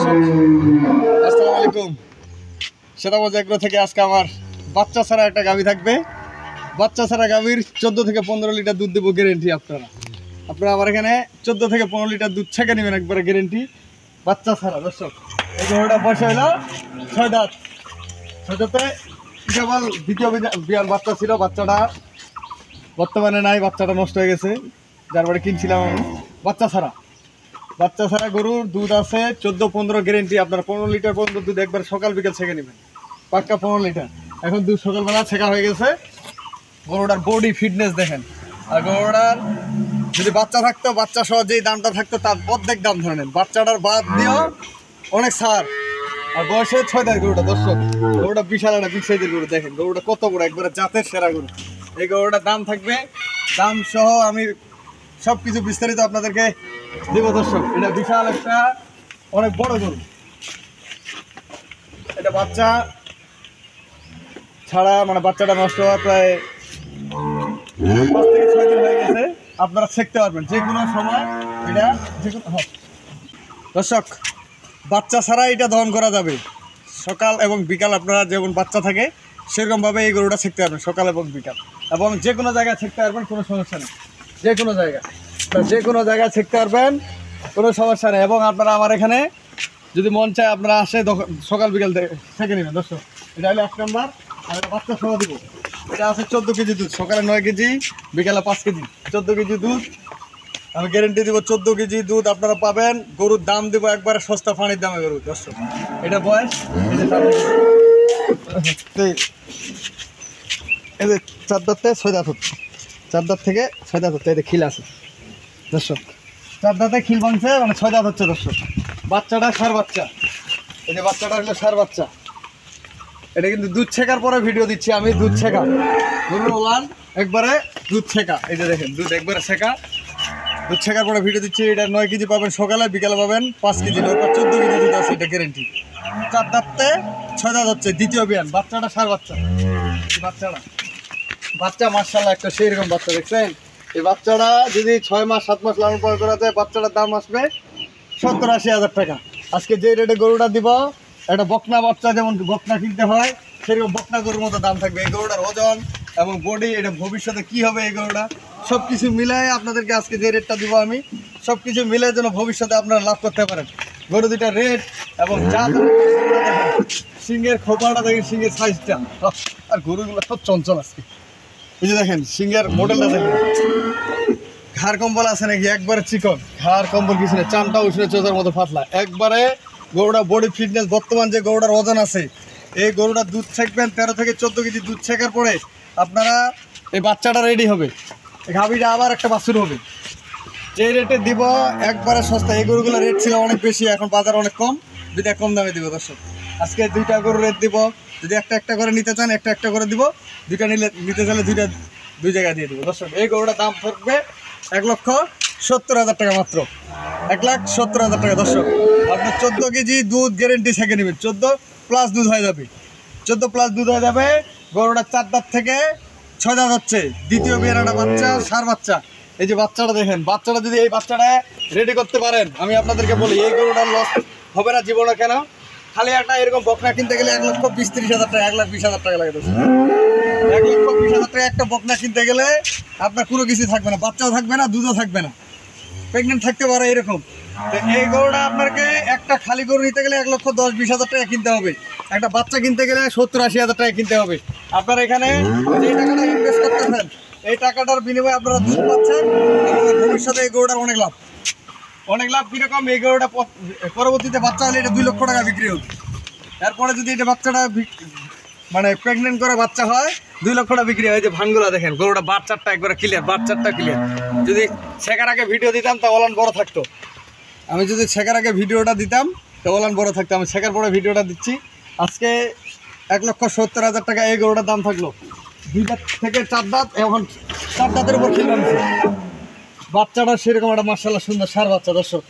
দর্শক আসসালামু আলাইকুম। সেতাবাজ এগ্রো থেকে আজকে আমার বাচ্চা ছাড়া একটা গাভী থাকবে। বাচ্চা ছাড়া গাভীর 14 থেকে 15 লিটার দুধ দেবো গ্যারেন্টি। আপনারা আমার এখানে 14 থেকে 15 লিটার দুধ ছেঁকে নেবেন একবারে গ্যারেন্টি, বাচ্চা ছাড়া। দর্শক এই গরুটা বয়স হইল 6 দাঁত। 6 দাঁতে কেবল দ্বিতীয় বিয়ার বাচ্চা ছিল, বাচ্চাটা বর্তমানে নাই, বাচ্চাটা নষ্ট হয়ে গেছে, যার বাড়ি কিনছিলাম আমি। বাচ্চা ছাড়া গরুর দুধ আছে 14-15 গ্যারেন্টি। আপনারা 15 লিটার পর্যন্ত দুধ একবার সকাল বিকেল ছেঁকে নেবেন, পাক্কা 15 লিটার। এখন দুধ সকালবেলা ছেঁকা হয়ে গেছে। গরুটার বডি ফিটনেস দেখেন। আর গরুটার যদি বাচ্চা থাকতো, বাচ্চা সহ যেই দামটা থাকতো তার অর্ধেক দাম ধরে নেন, বাচ্চাটার বাদ দিয়েও অনেক ছাড়। আর বয়সে 6 দাঁত গরুটা। দর্শক গরুটা বিশাল একটা বিগ সাইজের গরু, দেখেন গরুটা কত বড়, একবারে জাতের সেরা গরু। এই গরুটার দাম থাকবে, দাম সহ আমি সব কিছু বিস্তারিত আপনাদেরকে দেব। দর্শক এটা বিশাল একটা অনেক বড় গরু। এটা বাচ্চা ছাড়া মানে বাচ্চাটা নষ্ট হওয়া প্রায় 5 থেকে 6 দিন হয়ে গেছে। আপনারা শিখতে পারবেন যে কোনো সময় এটা, যে কোনো। দর্শক বাচ্চা ছাড়া এটা দহন করা যাবে সকাল এবং বিকাল। আপনারা যেমন বাচ্চা থাকে সেরকমভাবে এই গরুটা শিখতে পারবেন সকাল এবং বিকাল, এবং যে কোনো জায়গায় শিখতে পারবেন, কোনো সমস্যা নেই। যে কোনো জায়গায় শিখতে পারবেন, কোনো সমস্যা নেই। এবং আপনারা আমার এখানে যদি মন চায় আপনারা আসে সকাল বিকাল শিখে নেবেন। দর্শক এটা হলো 1 নম্বর। আর এটা বাচ্চা সহ দিব। এটা আছে 14 কেজি দুধ, সকালে 9 কেজি, বিকালে 5 কেজি, 14 কেজি দুধ। আমি গ্যারেন্টি দিব 14 কেজি দুধ আপনারা পাবেন। গরুর দাম দিব একবারে সস্তা পানির দামে গরু। দর্শক এটা বয়স এই যে 4 দাঁত থেকে 6 দাঁত হচ্ছে, 4 দাঁত থেকে 6 দাঁত হচ্ছে। এই যে খিল আছে দর্শক, 4 দাঁতে খিল ভাঙছে, মানে 6 দাঁত হচ্ছে। দর্শক বাচ্চাটা সার বাচ্চা, এই যে বাচ্চাটা হলো সার বাচ্চা। এটা কিন্তু দুধ ছেঁকার পরে ভিডিও দিচ্ছি আমি, দুধ ছেঁকা গরুর ওলান একবারে দুধ ছেঁকা। এই যে দেখেন দুধ একবারে ছেঁকা, দুধ ছেঁকার পরে ভিডিও দিচ্ছি। এটা 9 কেজি পাবেন সকালে, বিকালে পাবেন 5 কেজি, 14 কেজি দুধ আছে, এটা গ্যারেন্টি। 4 দাঁতে 6 দাঁত হচ্ছে, দ্বিতীয় বিয়ান। বাচ্চাটা সার বাচ্চা, বাচ্চা মাশাআল্লাহ একটা সেই রকম বাচ্চা দেখছেন। এই বাচ্চাটা যদি 6 মাস 7 মাস লালন পালন করা যায়, বাচ্চাটার দাম আসবে 70-80 হাজার টাকা। আজকে যে রেটে গরুটা দিব, একটা বকনা বাচ্চা যেমন বকনা কিনতে হয় সেরকম বকনা গরুর মতো দাম থাকবে। এই গরুটার ওজন এবং বডি, এটা ভবিষ্যতে কি হবে এই গরুটা, সব কিছু মিলাই আপনাদেরকে আজকে যে রেটটা দিব আমি, সব কিছু মিলে যেন ভবিষ্যতে আপনারা লাভ করতে পারেন। গরু দুইটা রেট এবং জাত, সিংহের খোপাটা দেখেন, সিংহের সাইজটা, আর গরুগুলো সব চঞ্চল আজকে। এই যে দেখেন সিংহের মডেলটা দেখেন, ঘাড় কম্বল আছে নাকি, একবারে চিকন ঘাড় কম্বল, কিছু নেই, চামটা উষ্ণে চোজার মতো পাতলা একবারে। গরুটা বডি ফিটনেস, বর্তমান যে গরুটার ওজন আছে, এই গরুটার দুধ ছেঁকবেন 13 থেকে 14 কেজি দুধ ছেঁকার পরে আপনারা এই বাচ্চাটা রেডি হবে, গাভীটা আবার একটা বাছুর হবে। যে রেটে দিব একবারে সস্তা। এই গরুগুলোর রেট ছিল অনেক বেশি, এখন বাজার অনেক কম, দুইটা কম দামে দিব। দর্শক আজকে 2টা গরুর রেট দিব। যদি একটা করে নিতে চান একটা করে দিব, 2টা নিতে চাইলে 2টা 2 জায়গায় দিয়ে দেবো। দর্শক এই গরুটার দাম থাকবে 1,70,000 টাকা, মাত্র 1,70,000 টাকা। দর্শক আপনার 14 কেজি দুধ গ্যারেন্টি ছেঁকে নেবেন, 14+ দুধ হয়ে যাবে, 14+ দুধ হয়ে যাবে। গরুটা 4 দাঁত থেকে 6 দাঁত হচ্ছে, দ্বিতীয় বিয়ের একটা বাচ্চা, সার বাচ্চা। এই যে বাচ্চাটা দেখেন, বাচ্চাটা যদি এই বাচ্চাটা রেডি করতে পারেন, আমি আপনাদেরকে বলি এই গরুটার লস হবে না জীবনে। কেন, খালি একটা এরকম বকনা কিনতে গেলে 1,20,000-30,000 টাকা, 1,20,000 টাকা লাগে। 1,20,000 টাকা একটা বকনা কিনতে গেলে আপনার কোনো কিছু থাকবে না, বাচ্চাও থাকবে না, দুধও থাকবে না, প্রেগনেন্ট থাকতে পারে এরকম। তো এই গরুটা আপনাকে একটা খালি গরু নিতে গেলে 1,10,000-20,000 টাকা কিনতে হবে, একটা বাচ্চা কিনতে গেলে 70-80,000 টাকা কিনতে হবে। আপনার এখানে যে টাকাটা ইনভেস্ট করতেছেন, এই টাকাটার বিনিময়ে আপনারা দুধ পাচ্ছেন, এবং ভবিষ্যতে এই গরুটার অনেক লাভ। কীরকম, এই গরুটা পরবর্তীতে বাচ্চা হলে এটা 2 লক্ষ টাকা বিক্রি হবে। এরপরে যদি এটা বাচ্চাটা মানে প্রেগনেন্ট করে বাচ্চা হয়, 2 লক্ষ টাকা বিক্রি হয়। যে ভাঙ্গুলা দেখেন, গরুটা বাচ্চাটা একবারে ক্লিয়ার, বাচ্চাটা ক্লিয়ার। যদি ছেঁকার আগে ভিডিও দিতাম তা ওলান বড় থাকতো। আমি যদি ছেঁকার আগে ভিডিওটা দিতাম তো ওলান বড় থাকতো। আমি ছেঁকার পরে ভিডিওটা দিচ্ছি। আজকে 1,70,000 টাকা এই গরুটার দাম থাকলো। 2 দাঁত থেকে 4 দাঁত, এখন 4 দাঁতের উপর খিল নামছে। বাচ্চাটা সেরকম একটা মাশাআল্লাহ সুন্দর সার বাচ্চা। দর্শক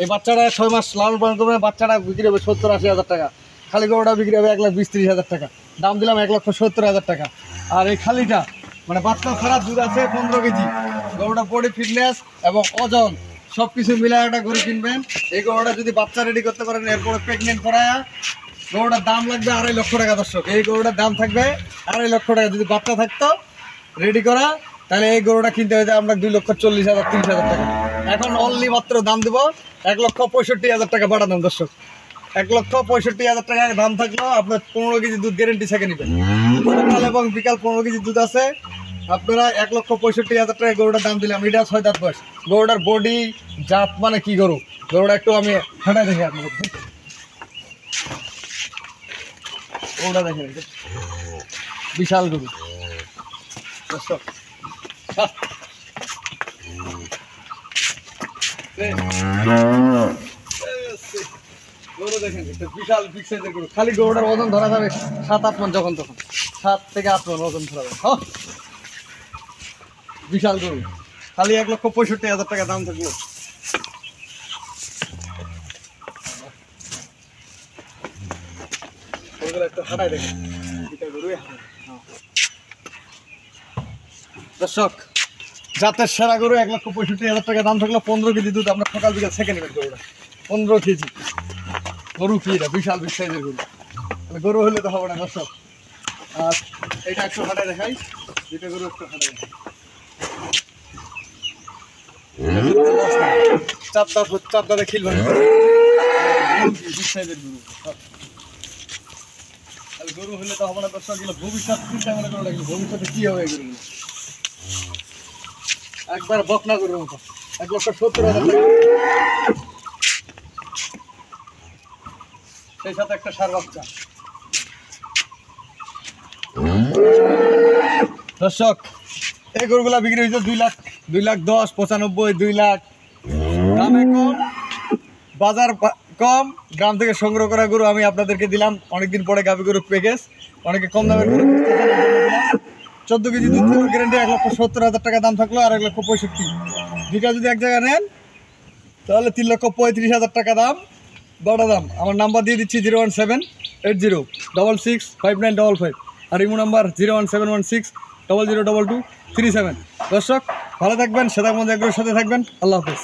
এই বাচ্চাটা 6 মাস লালন পালন করবে, বাচ্চাটা বিক্রি হবে 70-80,000 টাকা। খালি গরুটা বিক্রি হবে 1,20,000-30,000 টাকা, দাম দিলাম 1,70,000 টাকা। আর এই খালিটা মানে বাচ্চা ছাড়া দুধ আছে 15 কেজি। গরুটা বডি ফিটনেস এবং ওজন সব কিছু মিলায় একটা গরু কিনবেন। এই গরুটা যদি বাচ্চা রেডি করতে পারেন, এরপরে প্রেগনেন্ট করায় গরুটার দাম লাগবে 2.5 লক্ষ টাকা। দর্শক, এই গরুটার দাম থাকবে 2.5 লক্ষ টাকা। যদি বাচ্চা থাকতো রেডি করা, তাহলে এই গরুটা কিনতে হয়েছে আমরা 2,40,000 30,000 টাকা। এখন অনলি মাত্র দাম দেবো 1,65,000 টাকা বাড়া দাম। দর্শক, 1,65,000 টাকা দাম থাকলেও আপনার 15 কেজি দুধ গ্যারেন্টি থেকে নেবেন। সকাল এবং বিকাল 15 কেজি দুধ আছে। আপনারা 1,65,000 টাকা গরুটার দাম দিলাম। এটা 6 দাঁত বয়স। গরুটার বডি জাত মানে কি গরু, গরুটা একটু আমি হাঁটাই দেখি আপনাদের। গরুটা দেখেন, বিশাল গরু। দর্শক, গরু দেখেন, বিশাল বিগ সাইজের গরু। খালি গরুটার ওজন ধরা যাবে 7-8 মণ, যখন তখন 7 থেকে 8 মণ ওজন ধরা যাবে। হ্যাঁ, বিশাল গরু। খালি 1,65,000 টাকা দাম থাকলো। দর্শক, জাতের সেরা গরু 1,65,000 টাকা দাম থাকলো। 15 কেজি দুধ আমরা সকাল বিকাল ছেঁকে নেবেন। গরুটা 15 কেজি গরু। কি এটা বিশাল বিগ সাইজের গরু। গরু হলে তো হবে না। দর্শক, আর এটা একটু হাঁটায় দেখাই। দুইটা গরু একটু হাঁটায় দেখাই। চারটা খিল ভাঙে বিগ সাইজের গরু। গরু হলে তো হবে না। দর্শক, ভবিষ্যৎ চিন্তা মনে করে লাগলো, ভবিষ্যতে কি হবে গরু। একবার বকনা গরুর মতো 1,70,000 টাকা। সেই সাথে একটা ষাঁড় বাচ্চা। দর্শক, এই গরুগুলা বিক্রি হয়েছে 2,10,000, 95,000, 2 লাখ। দামে কম, বাজার কম, গ্রাম থেকে সংগ্রহ করা গরু আমি আপনাদেরকে দিলাম। অনেকদিন পরে গাভী গরু প্যাকেজ, অনেকে কম দামের গরু 14 কেজি দুধ গ্যারেন্টি 1,70,000 টাকা দাম থাকলো। আর 1,65,000 দুইটা যদি এক জায়গায় নেন তাহলে 3,35,000 টাকা দাম, বড় দাম। আমার নাম্বার দিয়ে দিচ্ছি 01780665955, আর ইমো নাম্বার 01716002237। দর্শক, ভালো থাকবেন, সেটার মধ্যে একগুলোর সাথে থাকবেন। আল্লাহ হাফেজ।